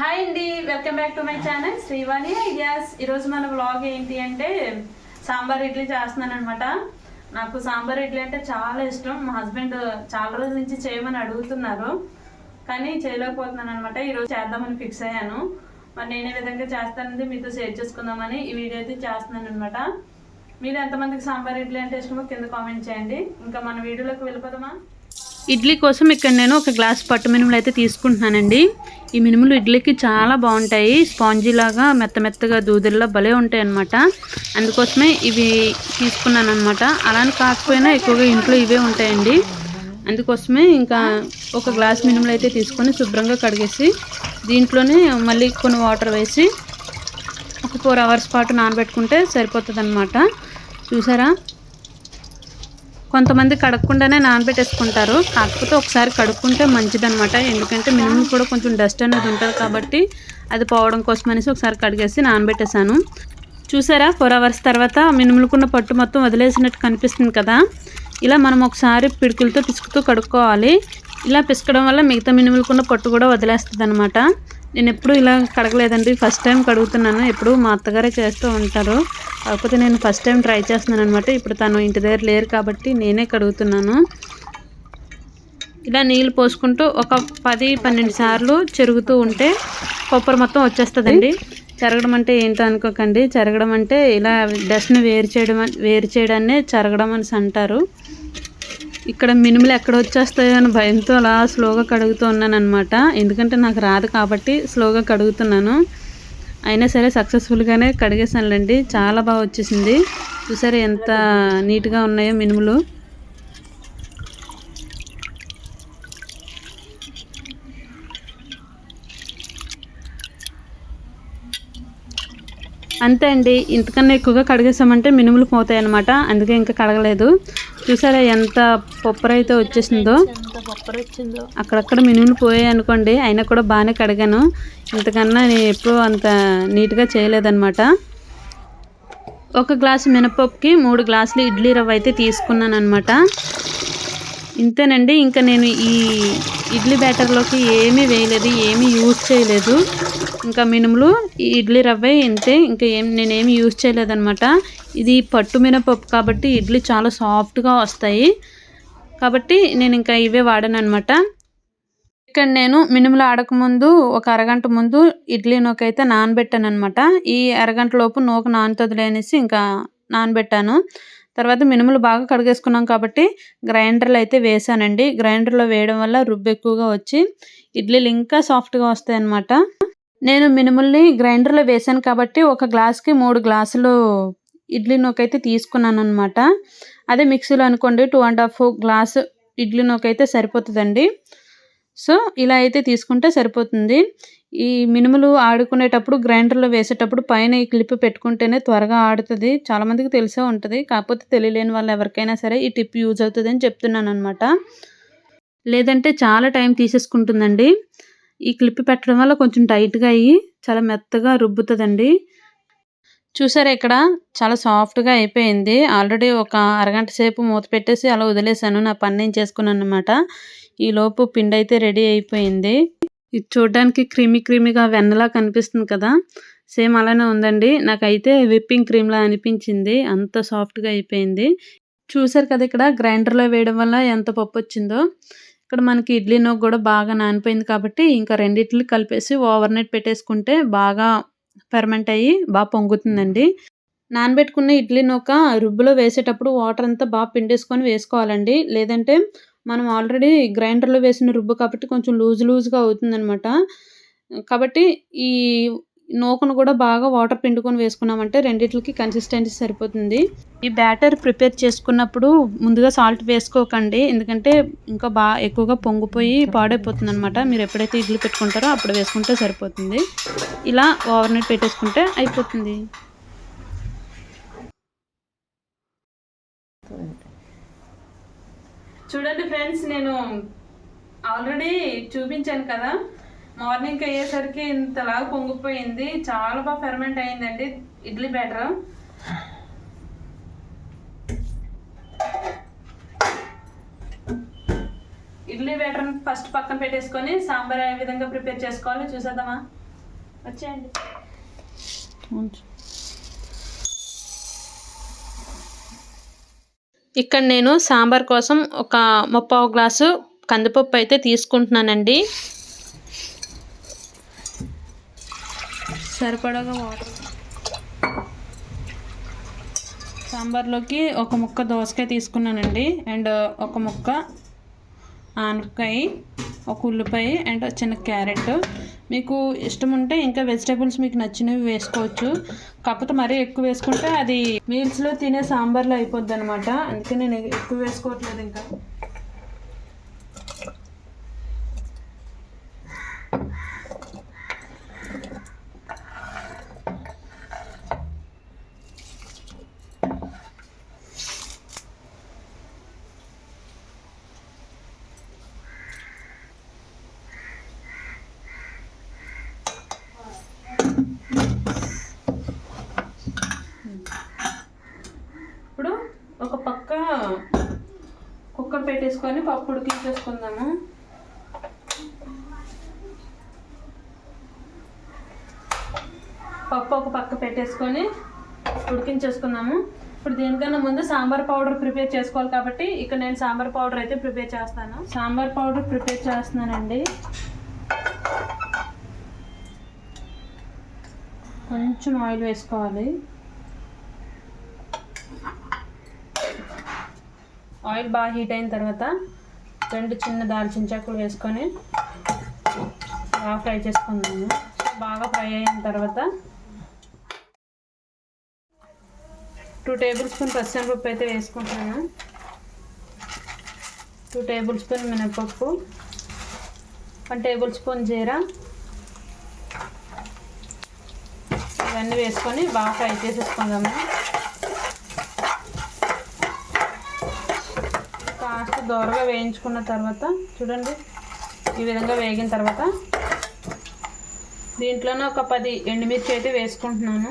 Hi అండి, welcome back to my channel Srivani ideas. ఈరోజు మన వ్లాగ్ ఏంటి అంటే సాంబార్ ఇడ్లీ చేస్తున్నాను అనమాట. నాకు సాంబార్ ఇడ్లీ అంటే చాలా ఇష్టం. మా హస్బెండ్ చాలా రోజుల నుంచి చేయమని అడుగుతున్నారు, కానీ చేయలేకపోతున్నాను అనమాట. ఈరోజు చేద్దామని ఫిక్స్ అయ్యాను. మరి నేను ఏ విధంగా చేస్తానంటే మీతో షేర్ చేసుకుందామని ఈ వీడియో అయితే చేస్తున్నాను అనమాట. మీరు ఎంతమందికి సాంబార్ ఇడ్లీ అంటే ఇష్టమో కింద కామెంట్ చేయండి. ఇంకా మన వీడియోలోకి వెళ్ళిపోదామా. ఇడ్లీ కోసం ఇక్కడ నేను ఒక గ్లాస్ పట్టు మినుములు అయితే తీసుకుంటున్నానండి. ఈ మినుములు ఇడ్లీకి చాలా బాగుంటాయి, స్పాంజీ లాగా మెత్తగా దూదిల్లా భలే ఉంటాయి అన్నమాట. అందుకోసమే ఇవి తీసుకున్నాను అనమాట. అలానే కాకపోయినా ఎక్కువగా ఇంట్లో ఇవే ఉంటాయండి. అందుకోసమే ఇంకా ఒక గ్లాస్ మినుములు అయితే తీసుకొని శుభ్రంగా కడిగేసి దీంట్లోనే మళ్ళీ కొన్ని వాటర్ వేసి ఒక 4 hours పాటు నానబెట్టుకుంటే సరిపోతుంది అనమాట. చూసారా, కొంతమంది కడగకుండానే నానబెట్టేసుకుంటారు, కాకపోతే ఒకసారి కడుక్కుంటే మంచిదన్నమాట. ఎందుకంటే మినుములు కూడా కొంచెం డస్ట్ అనేది ఉంటుంది కాబట్టి అది పోవడం కోసం అనేసి ఒకసారి కడిగేసి నానబెట్టేశాను. చూసారా, 4 hours తర్వాత మినుములకున్న పట్టు మొత్తం వదిలేసినట్టు కనిపిస్తుంది కదా. ఇలా మనం ఒకసారి పిడుకులతో పిసుకుతూ కడుక్కోవాలి. ఇలా పిసకడం వల్ల మిగతా మినుములకున్న పట్టు కూడా వదిలేస్తుంది అనమాట. నేను ఎప్పుడు ఇలా కడగలేదండి, ఫస్ట్ టైం కడుగుతున్నాను. ఎప్పుడు మా అత్తగారే చేస్తూ ఉంటారు, కాకపోతే నేను ఫస్ట్ టైం ట్రై చేస్తున్నాను అనమాట. ఇప్పుడు తను ఇంటి దగ్గర లేరు కాబట్టి నేనే కడుగుతున్నాను. ఇలా నీళ్ళు పోసుకుంటూ ఒక 10-12 సార్లు చెరుగుతూ ఉంటే కొబ్బరి మొత్తం వచ్చేస్తుందండి. చెరగడం అంటే ఏంటో అనుకోకండి, చెరగడం అంటే ఇలా డస్ట్ని వేరు చేయడాన్నే చెరగడం అని అంటారు. ఇక్కడ మినుములు ఎక్కడ వచ్చేస్తాయో అని భయంతో అలా స్లోగా కడుగుతూ ఉన్నాను అనమాట. ఎందుకంటే నాకు రాదు కాబట్టి స్లోగా కడుగుతున్నాను. అయినా సరే సక్సెస్ఫుల్గానే కడిగేసానులేండి, చాలా బాగా వచ్చేసింది. చూసారా ఎంత నీట్గా ఉన్నాయో మినుములు. అంతే అండి, ఇంతకన్నా ఎక్కువగా కడిగేసామంటే మినుములు పోతాయి అన్నమాట. అందుకే ఇంకా కడగలేదు. చూసారా ఎంత పొప్పర అయితే వచ్చేసిందో. అక్కడక్కడ మినుములు పోయాయి అనుకోండి, అయినా కూడా బాగానే కడిగాను. ఇంతకన్నా నేను ఎప్పుడూ అంత నీట్గా చేయలేదన్నమాట. 1 గ్లాసు మినపప్పుకి 3 గ్లాసులు ఇడ్లీ రవ్వ అయితే తీసుకున్నాను అనమాట. ఇంతేనండి, ఇంకా నేను ఈ ఇడ్లీ బ్యాటర్లోకి ఏమీ వేయలేదు, ఏమీ యూజ్ చేయలేదు. ఇంకా మినుములు ఈ ఇడ్లీ రవ్వే ఇంతే, ఇంకా నేనేమి యూజ్ చేయలేదన్నమాట. ఇది పట్టు మినపప్పు కాబట్టి ఇడ్లీ చాలా సాఫ్ట్గా వస్తాయి, కాబట్టి నేను ఇంకా ఇవే వాడాను అనమాట. ఇక్కడ నేను మినుములు ఆడకముందు ఒక అరగంట ముందు ఇడ్లీ నూక అయితే నానబెట్టాను అనమాట. ఈ అరగంట లోపు నూక నానుతుందిలే అనేసి ఇంకా నానబెట్టాను. తర్వాత మినుములు బాగా కడిగేసుకున్నాం కాబట్టి గ్రైండర్లో అయితే వేసానండి. గ్రైండర్లో వేయడం వల్ల రుబ్బు ఎక్కువగా వచ్చి ఇడ్లీలు ఇంకా సాఫ్ట్గా వస్తాయి అన్నమాట. నేను మినుముల్ని గ్రైండర్లో వేసాను కాబట్టి 1 గ్లాస్కి 3 గ్లాసులు ఇడ్లీ నూక అయితే తీసుకున్నాను అనమాట. అదే మిక్సీలో అనుకోండి 2.5 గ్లాసు ఇడ్లీ నూక అయితే సరిపోతుందండి. సో ఇలా అయితే తీసుకుంటే సరిపోతుంది. ఈ మినుములు ఆడుకునేటప్పుడు గ్రైండర్లో వేసేటప్పుడు పైన ఈ క్లిప్ పెట్టుకుంటేనే త్వరగా ఆడుతుంది. చాలామందికి తెలిసే ఉంటుంది, కాకపోతే తెలియలేని వాళ్ళు ఎవరికైనా సరే ఈ టిప్ యూజ్ అవుతుంది అని చెప్తున్నాను అనమాట. లేదంటే చాలా టైం తీసేసుకుంటుందండి. ఈ క్లిప్ పెట్టడం వల్ల కొంచెం టైట్గా అయ్యి చాలా మెత్తగా రుబ్బుతుందండి. చూసారా, ఇక్కడ చాలా సాఫ్ట్గా అయిపోయింది. ఆల్రెడీ ఒక అరగంట సేపు మూత పెట్టేసి అలా వదిలేసాను, నా పని నేను చేసుకున్నాను అనమాట. ఈలోపు పిండి అయితే రెడీ అయిపోయింది. ఇది చూడడానికి క్రీమీగా వెన్నలా కనిపిస్తుంది కదా, సేమ్ అలానే ఉందండి. నాకైతే విప్పింగ్ క్రీమ్లా అనిపించింది, అంత సాఫ్ట్గా అయిపోయింది. చూసారు కదా, ఇక్కడ గ్రైండర్లో వేయడం వల్ల ఎంత పప్పు వచ్చిందో. ఇక్కడ మనకి ఇడ్లీ నూక కూడా బాగా నానిపోయింది కాబట్టి ఇంకా రెండిట్లు కలిపేసి ఓవర్ నైట్ పెట్టేసుకుంటే బాగా ఫెర్మెంట్ అయ్యి బాగా పొంగుతుందండి. నానబెట్టుకున్న ఇడ్లీ నూక రుబ్బులో వేసేటప్పుడు వాటర్ అంతా బాగా పిండేసుకొని వేసుకోవాలండి. లేదంటే మనం ఆల్రెడీ గ్రైండర్లో వేసిన రుబ్బు కాబట్టి కొంచెం లూజ్గా అవుతుందన్నమాట. కాబట్టి ఈ నూకను కూడా బాగా వాటర్ పిండుకొని వేసుకున్నామంటే రెండిట్లకి కన్సిస్టెన్సీ సరిపోతుంది. ఈ బ్యాటర్ ప్రిపేర్ చేసుకున్నప్పుడు ముందుగా సాల్ట్ వేసుకోకండి, ఎందుకంటే ఇంకా బాగా ఎక్కువగా పొంగిపోయి పాడైపోతుంది అనమాట. మీరు ఎప్పుడైతే ఇడ్లీ పెట్టుకుంటారో అప్పుడు వేసుకుంటే సరిపోతుంది. ఇలా ఓవర్ నైట్ పెట్టేసుకుంటే అయిపోతుంది. చూడండి ఫ్రెండ్స్, నేను ఆల్రెడీ చూపించాను కదా, మార్నింగ్ అయ్యేసరికి ఇంతలాగా పొంగిపోయింది. చాలా బాగా ఫెర్మెంట్ అయిందండి ఇడ్లీ బ్యాటర్. ఇడ్లీ బ్యాటర్ని ఫస్ట్ పక్కన పెట్టేసుకొని సాంబార్ ఏ విధంగా ప్రిపేర్ చేసుకోవాలో చూసేద్దామా. వచ్చేయండి. ఇక్కడ నేను సాంబార్ కోసం ఒక 3/4 గ్లాసు కందిపప్పు అయితే తీసుకుంటున్నానండి. సరిపడగా వాటర్. సాంబార్లోకి ఒక ముక్క దోసకాయ తీసుకున్నానండి, అండ్ ఒక ముక్క ఆనపకాయ, ఒక ఉల్లిపాయ అండ్ చిన్న క్యారెట్. మీకు ఇష్టం ఉంటే ఇంకా వెజిటేబుల్స్ మీకు నచ్చినవి వేసుకోవచ్చు. కాకపోతే మరీ ఎక్కువ వేసుకుంటే అది మీల్స్లో తినే సాంబార్లో అయిపోద్ది అనమాట. అందుకే నేను ఎక్కువ వేసుకోవట్లేదు. ఇంకా ఇప్పుడు ఒక పక్క కుక్కర్ పెట్టేసుకొని పప్పు ఉడికించేసుకుందాము. పప్పు ఒక పక్క పెట్టేసుకొని ఉడికించేసుకుందాము. ఇప్పుడు దీనికన్నా ముందు సాంబార్ పౌడర్ ప్రిపేర్ చేసుకోవాలి కాబట్టి ఇక్కడ నేను సాంబార్ పౌడర్ అయితే ప్రిపేర్ చేస్తాను. సాంబార్ పౌడర్ ప్రిపేర్ చేస్తున్నానండి. కొంచెం ఆయిల్ వేసుకోవాలి. ఆయిల్ బాగా హీట్ అయిన తర్వాత 2 చిన్న దాల్చిన చెక్కలు వేసుకొని బాగా ఫ్రై చేసుకుందాము. బాగా ఫ్రై అయిన తర్వాత 2 టేబుల్ స్పూన్ పచ్చిశనగపప్పు అయితే వేసుకుంటున్నాను. 2 టేబుల్ స్పూన్ మినపప్పు, 1 టేబుల్ స్పూన్ జీరా, ఇవన్నీ వేసుకొని బాగా ఫ్రై చేసేసుకుందాము. కాస్త దోరగా వేయించుకున్న తర్వాత చూడండి, ఈ విధంగా వేగిన తర్వాత దీంట్లోనే ఒక 10 ఎండుమిర్చి అయితే వేసుకుంటున్నాను.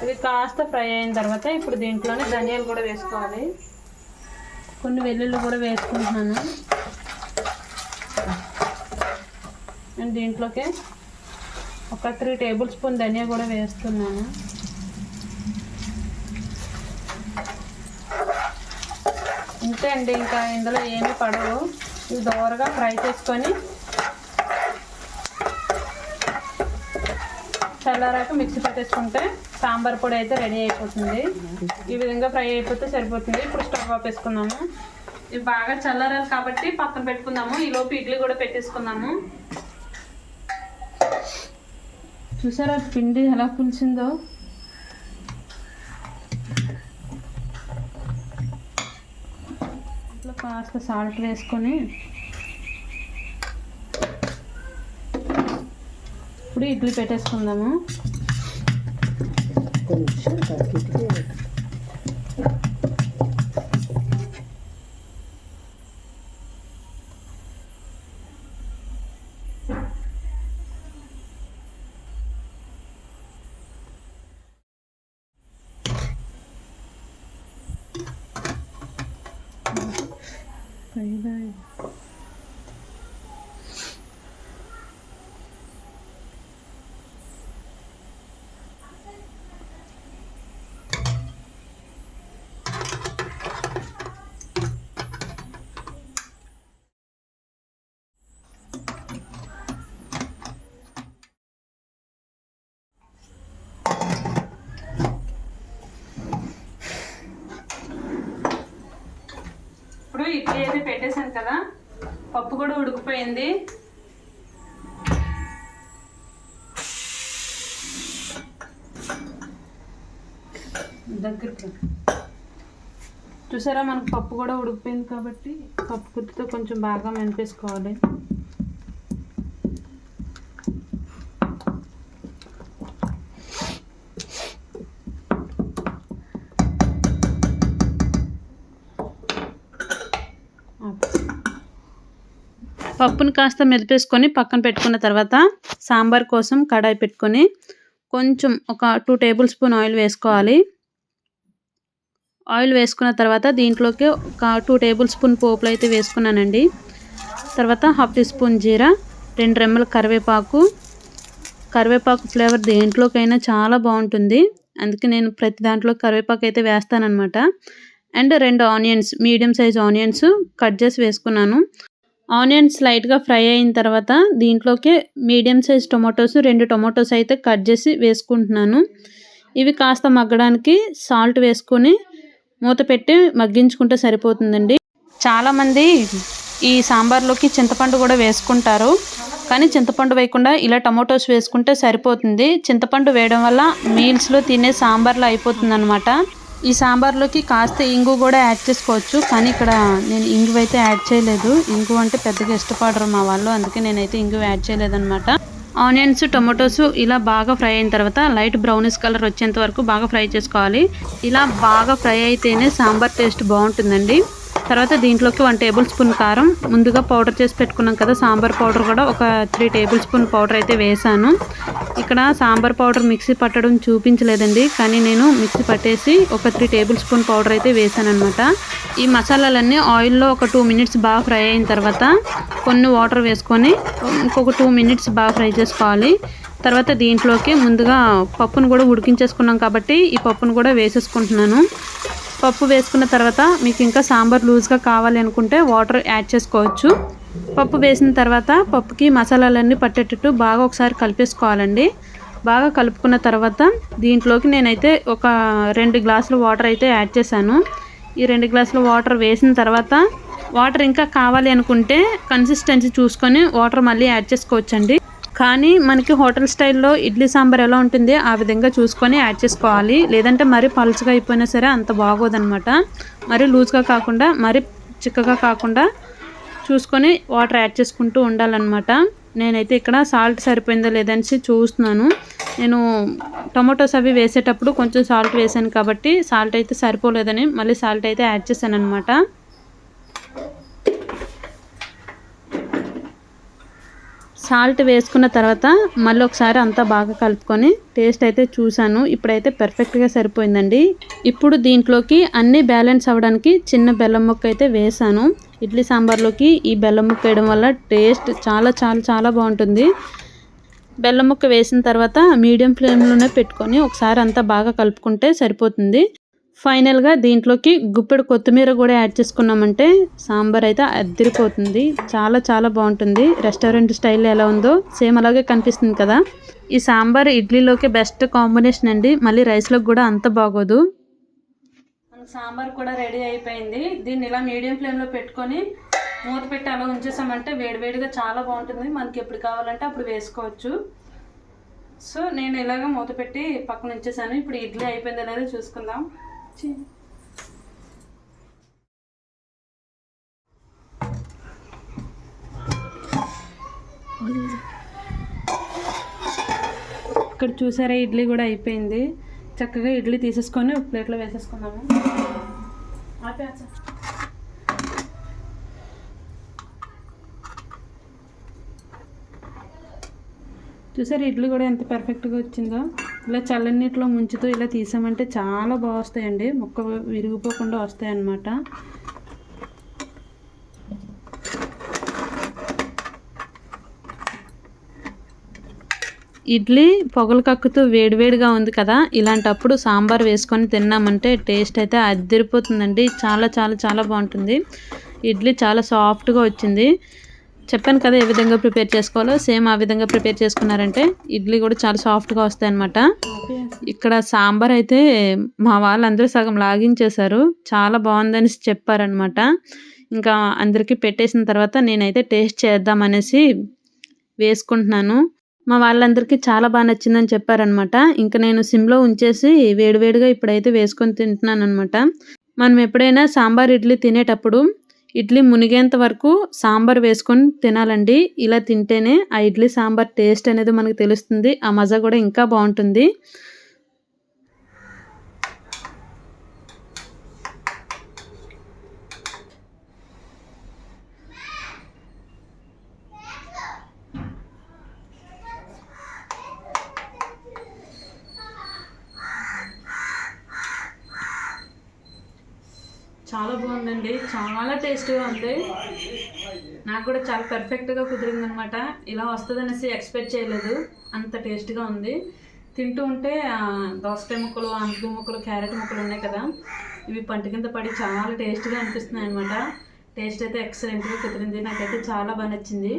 ఇది కాస్త ఫ్రై అయిన తర్వాత ఇప్పుడు దీంట్లోనే ధనియాలు కూడా వేసుకోవాలి. కొన్ని వెల్లుల్లి కూడా వేసుకుంటున్నాను. నేను దీంట్లోకి ఒక 3 టేబుల్ స్పూన్ ధనియా కూడా వేస్తున్నాను. ఇంతే అండి, ఇంకా ఇందులో ఏమీ పడవు. ఇది దోరగా ఫ్రై చేసుకొని చల్లారాక మిక్సీ పెట్టేసుకుంటే సాంబార్ పొడి అయితే రెడీ అయిపోతుంది. ఈ విధంగా ఫ్రై అయిపోతే సరిపోతుంది. ఇప్పుడు స్టవ్ ఆపేసుకుందాము. ఇవి బాగా చల్లారాలి కాబట్టి పక్కన పెట్టుకుందాము. ఈలోపు ఇడ్లీ కూడా పెట్టేసుకుందాము. చూసారా పిండి ఎలా పులిసిందో. ఇట్లా కాస్త సాల్ట్ వేసుకొని ఇప్పుడు ఇడ్లీ పెట్టేసుకుందాము. ఇప్పుడు ఇడ్లీ అయితే పెట్టేశాను కదా, పప్పు కూడా ఉడికిపోయింది. దగ్గరికి చూసారా, మనకు పప్పు కూడా ఉడికిపోయింది కాబట్టి పప్పు గుత్తితో కొంచెం బాగా మెనిపేసుకోవాలి. పప్పుని కాస్త మెదిపేసుకొని పక్కన పెట్టుకున్న తర్వాత సాంబార్ కోసం కడాయి పెట్టుకొని కొంచెం ఒక 2 టేబుల్ స్పూన్ ఆయిల్ వేసుకోవాలి. ఆయిల్ వేసుకున్న తర్వాత దీంట్లోకి ఒక 2 టేబుల్ స్పూన్ పోపులు అయితే వేసుకున్నానండి. తర్వాత హాఫ్ టీ స్పూన్ జీరా, 2 రెమ్మల కరివేపాకు. కరివేపాకు ఫ్లేవర్ దేంట్లోకైనా చాలా బాగుంటుంది, అందుకే నేను ప్రతి దాంట్లో కరివేపాకు అయితే వేస్తానన్నమాట. And 2 onions, medium size onions cut చేసి వేసుకున్నాను. ఆనియన్స్ లైట్గా ఫ్రై అయిన తర్వాత దీంట్లోకి మీడియం సైజ్ టొమాటోస్, 2 టొమాటోస్ అయితే కట్ చేసి వేసుకుంటున్నాను. ఇవి కాస్త మగ్గడానికి సాల్ట్ వేసుకొని మూత పెట్టి మగ్గించుకుంటే సరిపోతుందండి. చాలామంది ఈ సాంబార్లోకి చింతపండు కూడా వేసుకుంటారు, కానీ చింతపండు వేయకుండా ఇలా టొమాటోస్ వేసుకుంటే సరిపోతుంది. చింతపండు వేయడం వల్ల మీల్స్లో తినే సాంబార్లో అయిపోతుంది అనమాట. ఈ సాంబార్లోకి కాస్త ఇంగు కూడా యాడ్ చేసుకోవచ్చు, కానీ ఇక్కడ నేను ఇంగు అయితే యాడ్ చేయలేదు. ఇంగు అంటే పెద్దగా ఇష్టపడరు మా వాళ్ళు, అందుకే నేనైతే ఇంగు యాడ్ చేయలేదన్నమాట. ఆనియన్స్, టొమాటోస్ ఇలా బాగా ఫ్రై అయిన తర్వాత లైట్ బ్రౌనిష్ కలర్ వచ్చేంత వరకు బాగా ఫ్రై చేసుకోవాలి. ఇలా బాగా ఫ్రై అయితేనే సాంబార్ టేస్ట్ బాగుంటుందండి. తర్వాత దీంట్లోకి 1 టేబుల్ స్పూన్ కారం, ముందుగా పౌడర్ చేసి పెట్టుకున్నాం కదా సాంబార్ పౌడర్ కూడా ఒక 3 టేబుల్ స్పూన్ పౌడర్ అయితే వేసాను. ఇక్కడ సాంబార్ పౌడర్ మిక్సీ పట్టడం చూపించలేదండి, కానీ నేను మిక్సీ పట్టేసి ఒక 3 టేబుల్ స్పూన్ పౌడర్ అయితే వేసాను అనమాట. ఈ మసాలాలన్నీ ఆయిల్లో ఒక 2 మినిట్స్ బాగా ఫ్రై అయిన తర్వాత కొన్ని వాటర్ వేసుకొని ఇంకొక 2 మినిట్స్ బాగా ఫ్రై చేసుకోవాలి. తర్వాత దీంట్లోకి ముందుగా పప్పును కూడా ఉడికించేసుకున్నాం కాబట్టి ఈ పప్పును కూడా వేసేసుకుంటున్నాను. పప్పు వేసుకున్న తర్వాత మీకు ఇంకా సాంబార్ లూజ్గా కావాలి అనుకుంటే వాటర్ యాడ్ చేసుకోవచ్చు. పప్పు వేసిన తర్వాత పప్పుకి మసాలాలన్నీ పట్టేటట్టు బాగా ఒకసారి కలిపేసుకోవాలండి. బాగా కలుపుకున్న తర్వాత దీంట్లోకి నేనైతే ఒక 2 గ్లాసుల వాటర్ అయితే యాడ్ చేశాను. ఈ 2 గ్లాసుల వాటర్ వేసిన తర్వాత వాటర్ ఇంకా కావాలి అనుకుంటే కన్సిస్టెన్సీ చూసుకొని వాటర్ మళ్ళీ యాడ్ చేసుకోవచ్చండి. కానీ మనకి హోటల్ స్టైల్లో ఇడ్లీ సాంబార్ ఎలా ఉంటుంది ఆ విధంగా చూసుకొని యాడ్ చేసుకోవాలి, లేదంటే మరీ పలుచగా అయిపోయినా సరే అంత బాగోదన్నమాట. మరీ లూజ్గా కాకుండా మరీ చిక్కగా కాకుండా చూసుకొని వాటర్ యాడ్ చేసుకుంటూ ఉండాలన్నమాట. నేనైతే ఇక్కడ సాల్ట్ సరిపోయిందో లేదని చూస్తున్నాను. నేను టొమాటోస్ అవి వేసేటప్పుడు కొంచెం సాల్ట్ వేసాను కాబట్టి సాల్ట్ అయితే సరిపోలేదని మళ్ళీ సాల్ట్ అయితే యాడ్ చేశాను అనమాట. సాల్ట్ వేసుకున్న తర్వాత మళ్ళీ ఒకసారి అంతా బాగా కలుపుకొని టేస్ట్ అయితే చూశాను. ఇప్పుడైతే పర్ఫెక్ట్గా సరిపోయిందండి. ఇప్పుడు దీంట్లోకి అన్నీ బ్యాలెన్స్ అవ్వడానికి చిన్న బెల్లం ముక్క అయితే వేసాను. ఇడ్లీ సాంబార్లోకి ఈ బెల్లం ముక్క వేయడం వల్ల టేస్ట్ చాలా చాలా చాలా బాగుంటుంది. బెల్లం ముక్క వేసిన తర్వాత మీడియం ఫ్లేమ్లోనే పెట్టుకొని ఒకసారి అంతా బాగా కలుపుకుంటే సరిపోతుంది. ఫైనల్గా దీంట్లోకి గుప్పెడు కొత్తిమీర కూడా యాడ్ చేసుకున్నామంటే సాంబార్ అయితే అద్దరిపోతుంది. చాలా చాలా బాగుంటుంది. రెస్టారెంట్ స్టైల్లో ఎలా ఉందో సేమ్ అలాగే కనిపిస్తుంది కదా. ఈ సాంబార్ ఇడ్లీలోకి బెస్ట్ కాంబినేషన్ అండి, మళ్ళీ రైస్లోకి కూడా అంత బాగోదు. మనకు సాంబార్ కూడా రెడీ అయిపోయింది. దీన్ని ఇలా మీడియం ఫ్లేమ్లో పెట్టుకొని మూత పెట్టి అలా ఉంచేసామంటే వేడివేడిగా చాలా బాగుంటుంది. మనకి ఎప్పుడు కావాలంటే అప్పుడు వేసుకోవచ్చు. సో నేను ఇలాగ మూత పెట్టి పక్కన ఉంచేసాను. ఇప్పుడు ఇడ్లీ అయిపోయిందో లేదో చూసుకుందాం. ఇక్కడ చూసారా ఇడ్లీ కూడా అయిపోయింది. చక్కగా ఇడ్లీ తీసేసుకొని ఒక ప్లేట్లో వేసేసుకున్నాము. చూసారా ఇడ్లీ కూడా ఎంత పర్ఫెక్ట్గా వచ్చిందో. ఇలా చల్లని నీటిలో ముంచుతూ ఇలా తీసామంటే చాలా బాగా వస్తాయండి, ముక్క విరిగిపోకుండా వస్తాయి అన్నమాట. ఇడ్లీ పొగలు కక్కుతూ వేడివేడిగా ఉంది కదా, ఇలాంటప్పుడు సాంబార్ వేసుకొని తిన్నామంటే టేస్ట్ అయితే అద్దరిపోతుందండి. చాలా చాలా చాలా బాగుంటుంది. ఇడ్లీ చాలా సాఫ్ట్గా వచ్చింది. చెప్పాను కదా ఏ విధంగా ప్రిపేర్ చేసుకోవాలో, సేమ్ ఆ విధంగా ప్రిపేర్ చేసుకున్నారంటే ఇడ్లీ కూడా చాలా సాఫ్ట్గా వస్తాయి అన్నమాట. ఇక్కడ సాంబార్ అయితే మా వాళ్ళందరూ సగం లాగించేశారు, చాలా బాగుందని చెప్పారనమాట. ఇంకా అందరికీ పెట్టేసిన తర్వాత నేనైతే టేస్ట్ చేద్దామనేసి వేసుకుంటున్నాను. మా వాళ్ళందరికీ చాలా బాగా నచ్చిందని చెప్పారనమాట. ఇంకా నేను సిమ్లో ఉంచేసి వేడివేడిగా ఇప్పుడైతే వేసుకొని తింటున్నాను అనమాట. మనం ఎప్పుడైనా సాంబార్ ఇడ్లీ తినేటప్పుడు ఇడ్లీ మునిగేంత వరకు సాంబార్ వేసుకొని తినాలండి. ఇలా తింటేనే ఆ ఇడ్లీ సాంబార్ టేస్ట్ అనేది మనకు తెలుస్తుంది, ఆ మజా కూడా ఇంకా బాగుంటుంది. చాలా బాగుందండి, చాలా టేస్టీగా ఉంది. నాకు కూడా చాలా పర్ఫెక్ట్గా కుదిరింది అనమాట. ఇలా వస్తుంది అనేసి ఎక్స్పెక్ట్ చేయలేదు, అంత టేస్ట్గా ఉంది. తింటూ ఉంటే దోసకాయ ముక్కలు, ఆంబకాయ ముక్కలు, క్యారెట్ ముక్కలు ఉన్నాయి కదా, ఇవి పంట కింద పడి చాలా టేస్ట్గా అనిపిస్తున్నాయి అనమాట. టేస్ట్ అయితే ఎక్సలెంట్గా కుదిరింది, నాకైతే చాలా బాగా నచ్చింది.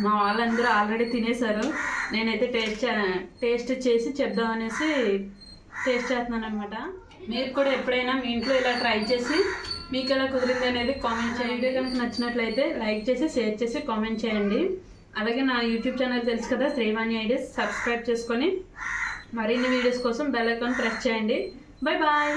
మా వాళ్ళందరూ ఆల్రెడీ తినేశారు, నేనైతే టేస్ట్ చేసి చెప్దామనేసి టేస్ట్ చేస్తున్నాను అనమాట. మీరు కూడా ఎప్పుడైనా మీ ఇంట్లో ఇలా ట్రై చేసి మీకు ఎలా కుదిరింది అనేది కామెంట్ చేయండి. వీడియో కనుక నచ్చినట్లయితే లైక్ చేసి, షేర్ చేసి, కామెంట్ చేయండి. అలాగే నా యూట్యూబ్ ఛానల్ తెలుసు కదా, శ్రీవాణి ఐడియాస్, సబ్స్క్రైబ్ చేసుకొని మరిన్ని వీడియోస్ కోసం బెల్ ఐకాన్ ప్రెస్ చేయండి. Bye bye.